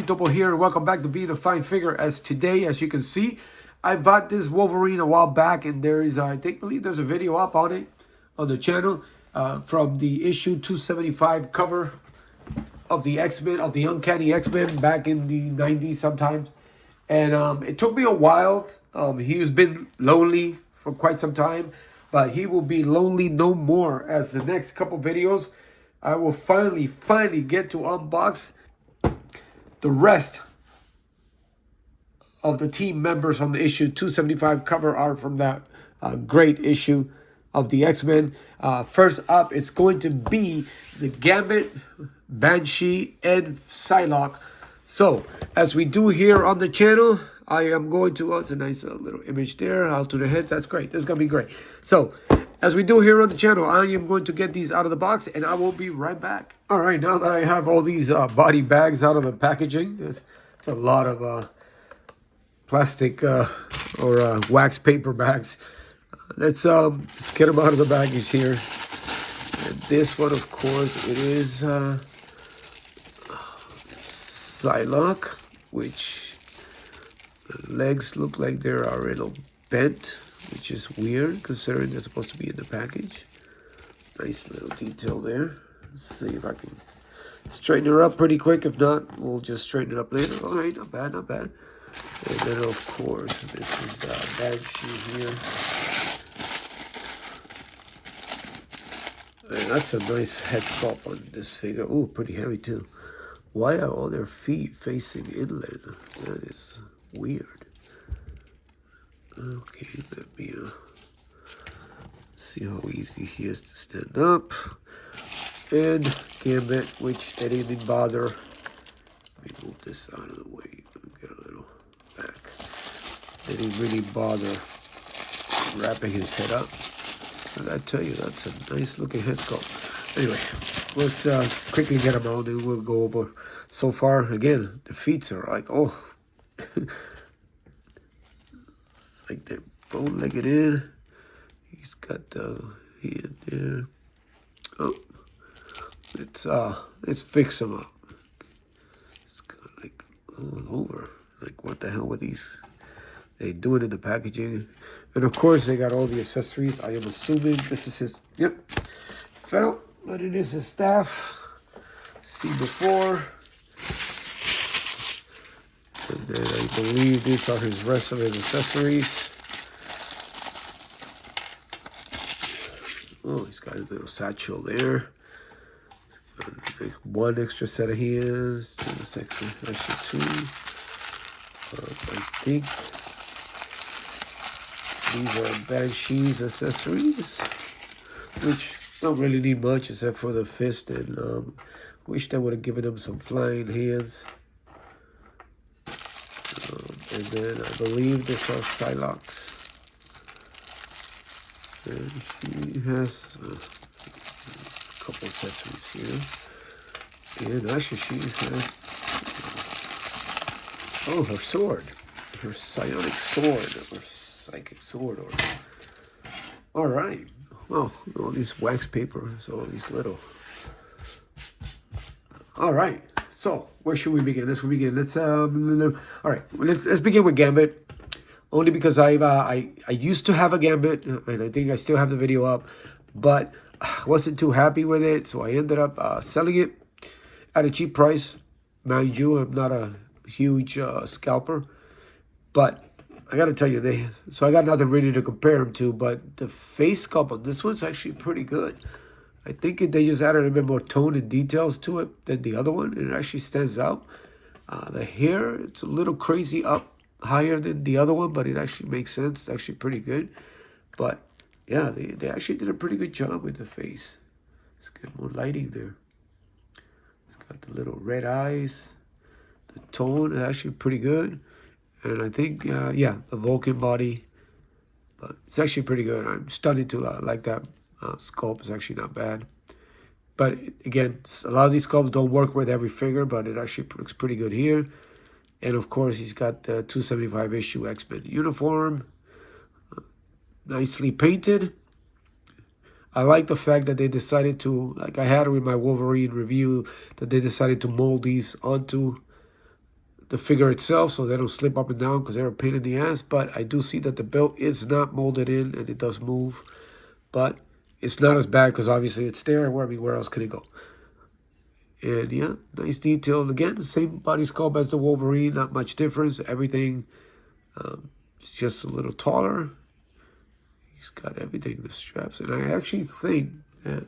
Topo here, and welcome back to Being a Fine Figure. As today, as you can see, I bought this Wolverine a while back, and there is, believe there's a video up on it on the channel from the issue 275 cover of the X-Men, of the Uncanny X-Men back in the 90s sometimes. And it took me a while. He's been lonely for quite some time, but he will be lonely no more, as the next couple videos I will finally get to unbox the rest of the team members from the issue 275 cover art from that great issue of the X-Men. First up, it's going to be the Gambit, Banshee, and Psylocke. So, as we do here on the channel, I am going to, it's a nice little image there, out to the heads, that's great, this is going to be great. So, as we do here on the channel, I am going to get these out of the box, and I will be right back. All right, now that I have all these body bags out of the packaging, it's a lot of plastic or wax paper bags. Let's get them out of the baggage here. And this one, of course, it is Psylocke, which the legs look like they're a little bent, which is weird considering they're supposed to be in the package. Nice little detail there. Let's see if I can straighten her up pretty quick. If not, we'll just straighten it up later. All right, not bad, not bad. And then, of course, this is Banshee here. And that's a nice head sculpt on this figure. Oh, pretty heavy too. Why are all their feet facing inland? That is weird. Okay, let me see how easy he is to stand up. And Gambit, which they didn't even bother. Let me move this out of the way. Let me get a little back. They didn't really bother wrapping his head up. And I tell you, that's a nice looking head sculpt. Anyway, let's quickly get them out and we'll go over. So far, again, the feet are like, oh. It's like they're bow-legged in. He's got the hand there. Oh, let's fix him up. It's kind of like all over. Like, what the hell with these? They do it in the packaging. And of course, they got all the accessories. I am assuming this is his, yep, felt, but it is his staff. See before. And then I believe these are his rest of his accessories. Oh, he's got a little satchel there. One extra set of hands. Extra two. I think these are Banshee's accessories, which don't really need much except for the fist, and wish they would have given him some flying hands. And then I believe this are Psylocke's. And she has a couple accessories here. And actually she has, oh, her sword. Her psionic sword, or psychic sword, or... Alright. Well, all these wax paper, so all these little... Alright. So, where should we begin? Let's begin. Let's all right. Let's begin with Gambit. Only because I used to have a Gambit, and I think I still have the video up, but I wasn't too happy with it, so I ended up selling it at a cheap price. Mind you, I'm not a huge scalper, but I gotta tell you, so I got nothing really to compare them to, but the face sculpt on this one's actually pretty good. I think they just added a bit more tone and details to it than the other one. It actually stands out. The hair, it's a little crazy up higher than the other one, but it actually makes sense. It's actually pretty good. But yeah, they actually did a pretty good job with the face. Let's get more lighting there. It's got the little red eyes. The tone is actually pretty good. And I think, yeah, the Vulcan body. But it's actually pretty good. I'm starting to like that. Sculpt is actually not bad, but again, a lot of these sculpts don't work with every figure, but it actually looks pretty good here. And of course, he's got the 275 issue X-Men uniform, nicely painted. I like the fact that they decided to, like I had with my Wolverine review, that they decided to mold these onto the figure itself so they don't slip up and down because they're a pain in the ass. But I do see that the belt is not molded in and it does move. But it's not as bad because obviously it's there. Where else can it go? And yeah, nice detail. Again, the same body sculpt as the Wolverine. Not much difference. Everything is just a little taller. He's got everything, the straps. And I actually think that,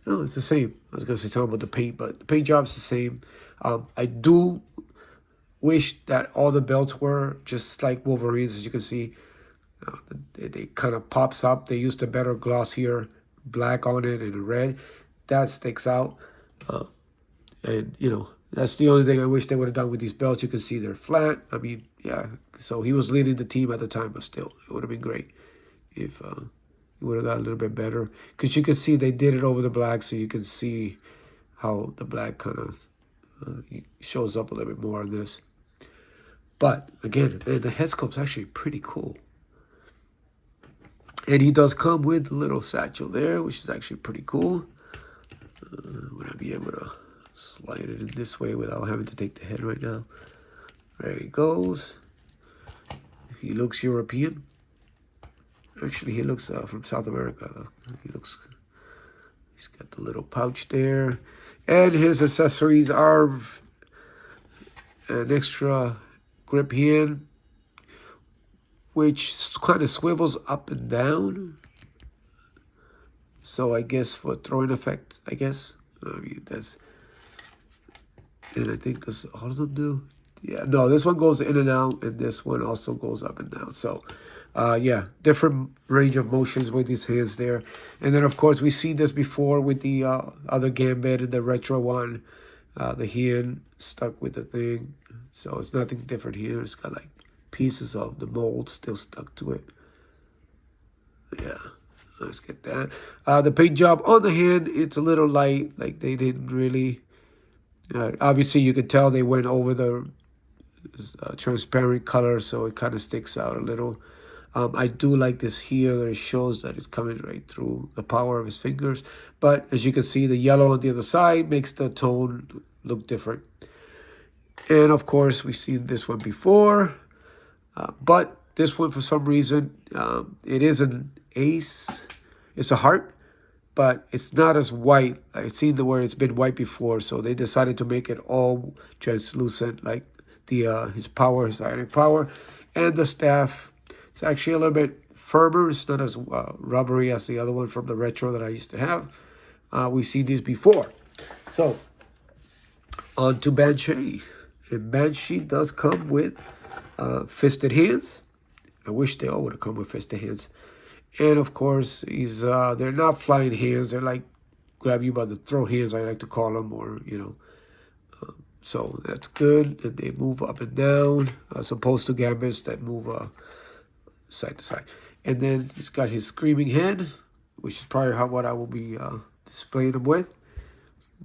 no, it's the same. I was going to say something about the paint, but the paint job's the same. I do wish that all the belts were just like Wolverine's, as you can see. They kind of pops up. They used a better glossier black on it and a red. That sticks out. And, you know, that's the only thing I wish they would have done with these belts. You can see they're flat. I mean, yeah. So he was leading the team at the time, but still, it would have been great if he would have got a little bit better. Because you can see they did it over the black, so you can see how the black kind of shows up a little bit more on this. But, again, man, the head sculpt's actually pretty cool. And he does come with a little satchel there, which is actually pretty cool. Would I be able to slide it in this way without having to take the head right now? There he goes. He looks European. Actually, he looks from South America. He's got the little pouch there. And his accessories are an extra grip hand, which kind of swivels up and down. So I guess for throwing effect, I guess. I mean, that's... And I think this all of them do. Yeah, no, this one goes in and out, and this one also goes up and down. So, yeah, different range of motions with these hands there. And then, of course, we've seen this before with the other Gambit and the retro one. The hand stuck with the thing. So it's nothing different here. It's got, like, pieces of the mold still stuck to it. Yeah. Let's get that. The paint job on the hand, it's a little light. Like they didn't really... obviously, you could tell they went over the transparent color, so it kind of sticks out a little. I do like this here. That it shows that it's coming right through the power of his fingers. But as you can see, the yellow on the other side makes the tone look different. And, of course, we've seen this one before. But this one, for some reason, it is an ace. It's a heart, but it's not as white. I've seen where it's been white before, so they decided to make it all translucent, like the his power, his ionic power. And the staff, it's actually a little bit firmer. It's not as rubbery as the other one from the retro that I used to have. We've seen these before. So, on to Banshee. And Banshee does come with fisted hands. I wish they all would have come with fisted hands. And, of course, they're not flying hands. They're like grab you by the throat hands, I like to call them, or, you know. So that's good. And they move up and down, as opposed to Gambits that move side to side. And then he's got his screaming head, which is probably what I will be displaying them with.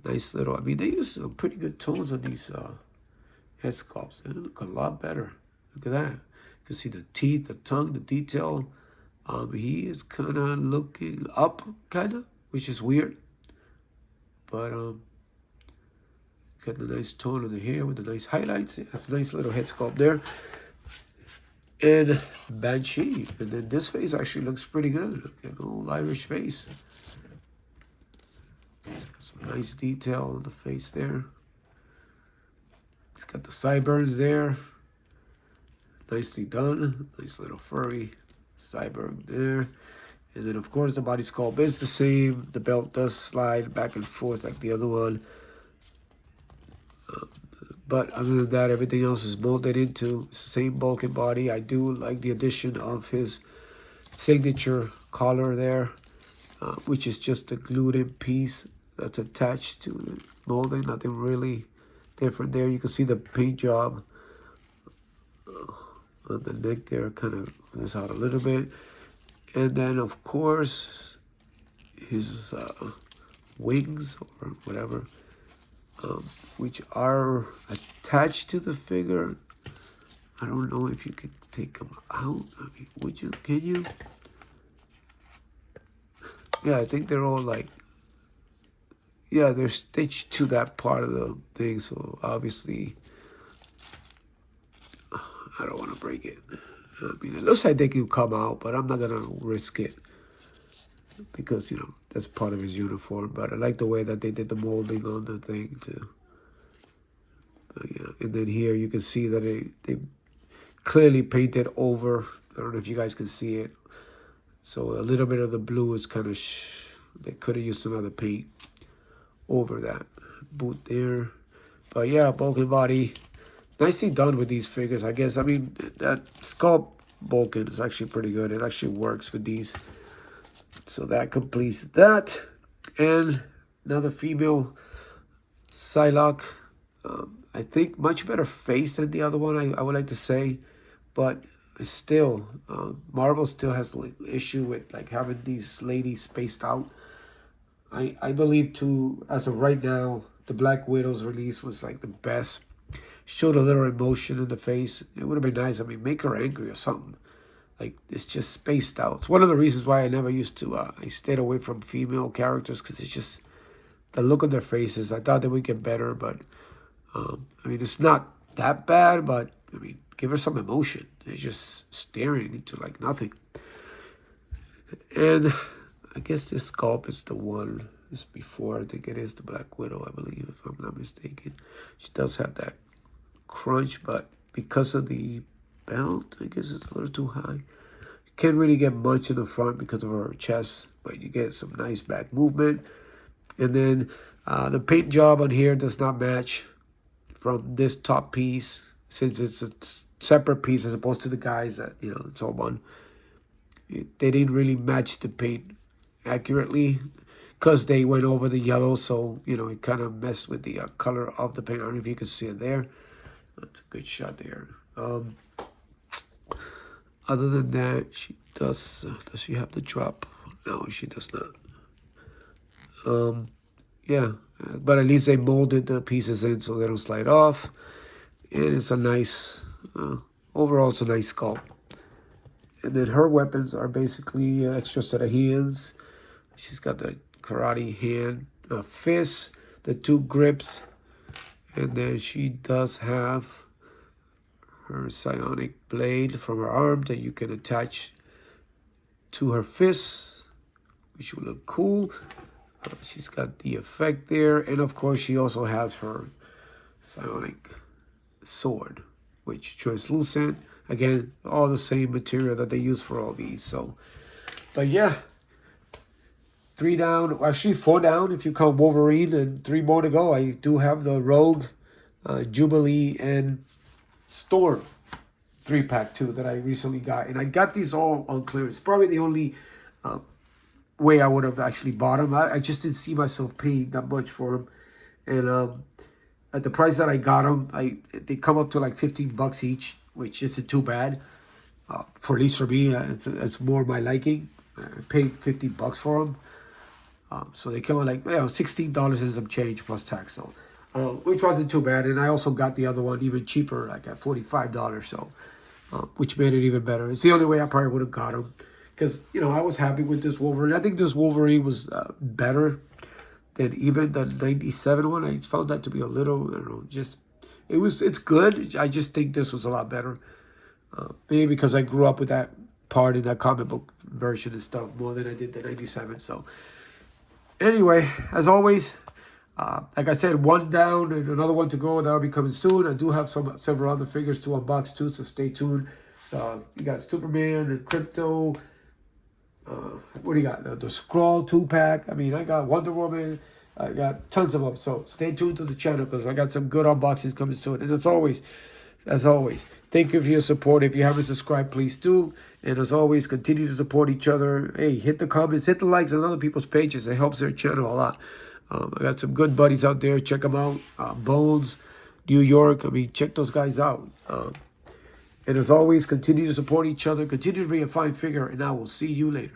Nice little, I mean, they use some pretty good tones on these head sculpts. They look a lot better. Look at that. You can see the teeth, the tongue, the detail. He is kind of looking up, kind of, which is weird. But got the nice tone on the hair with the nice highlights. That's a nice little head sculpt there. And Banshee. And then this face actually looks pretty good. Look at an old Irish face. It's got some nice detail on the face there. It's got the sideburns there. Nicely done. Nice little furry sideburn there. And then, of course, the body sculpt is the same. The belt does slide back and forth like the other one. But other than that, everything else is molded into the same bulk and body. I do like the addition of his signature collar there, which is just a glued-in piece that's attached to the molding. Nothing really different there. You can see the paint job on the neck there kind of goes out a little bit. And then, of course, his wings or whatever, which are attached to the figure. I don't know if you can take them out. I mean, would you? Can you? Yeah, I think they're all like, yeah, they're stitched to that part of the thing. So obviously, I don't want to break it. I mean, it looks like they can come out, but I'm not going to risk it. Because, you know, that's part of his uniform. But I like the way that they did the molding on the thing, too. But, yeah. And then here you can see that they clearly painted over. I don't know if you guys can see it. So a little bit of the blue is kind of... they could have used some other paint over that boot there. But, yeah, Vulcan body. Nicely done with these figures, I guess. I mean, that sculpt Vulcan is actually pretty good. It actually works with these. So that completes that. And another female Psylocke. I think much better face than the other one, I would like to say. But still, Marvel still has the issue with like having these ladies spaced out. I believe too, as of right now, the Black Widow's release was like the best. Showed a little emotion in the face. It would have been nice. I mean, make her angry or something. Like, it's just spaced out. It's one of the reasons why I never used to, I stayed away from female characters, because it's just, the look on their faces, I thought they would get better, but, I mean, it's not that bad, but, I mean, give her some emotion. It's just staring into, like, nothing. And I guess this sculpt is the one, it's before, I think it is the Black Widow, I believe, if I'm not mistaken. She does have that crunch, but because of the belt, I guess it's a little too high. You can't really get much in the front because of her chest, but you get some nice back movement. And then the paint job on here does not match from this top piece, since it's a separate piece as opposed to the guys that, you know, it's all one. They didn't really match the paint accurately because they went over the yellow, so, you know, it kind of messed with the color of the paint. I don't know if you can see it there. That's a good shot there. Other than that, she does she have the drop? No, she does not. Yeah, but at least they molded the pieces in so they don't slide off. And it's a nice, overall it's a nice sculpt. And then her weapons are basically extra set of hands. She's got the karate hand, fist, the 2 grips. And then she does have her psionic blade from her arm that you can attach to her fists, which will look cool. She's got the effect there. And of course, she also has her psionic sword, which translucent. Again, all the same material that they use for all these. So, but yeah, 3 down, actually 4 down if you count Wolverine, and 3 more to go. I do have the Rogue, Jubilee, and Storm 3-pack too that I recently got. And I got these all on clearance. Probably the only way I would have actually bought them. I just didn't see myself paying that much for them. And at the price that I got them, they come up to like $15 each, which isn't too bad. For at least for me, it's more my liking. I paid $50 for them. So they come out like, you know, $16 and some change plus tax. So, which wasn't too bad. And I also got the other one even cheaper, like at $45. So, which made it even better. It's the only way I probably would have got them. Because, you know, I was happy with this Wolverine. I think this Wolverine was better than even the 97 one. I found that to be a little, I don't know, just, it's good. I just think this was a lot better. Maybe because I grew up with that part in that comic book version and stuff more than I did the 97. So, anyway, as always, like I said, 1 down and another 1 to go. That'll be coming soon. I do have several other figures to unbox too, so stay tuned. So you got Superman and Crypto. What do you got? The Skrull 2-pack. I mean, I got Wonder Woman. I got tons of them. So stay tuned to the channel because I got some good unboxings coming soon. And as always, thank you for your support. If you haven't subscribed, please do. And as always, continue to support each other. Hey, hit the comments, hit the likes on other people's pages. It helps their channel a lot. I got some good buddies out there. Check them out. Bones, New York. I mean, check those guys out. And as always, continue to support each other. Continue to be a fine figure. And I will see you later.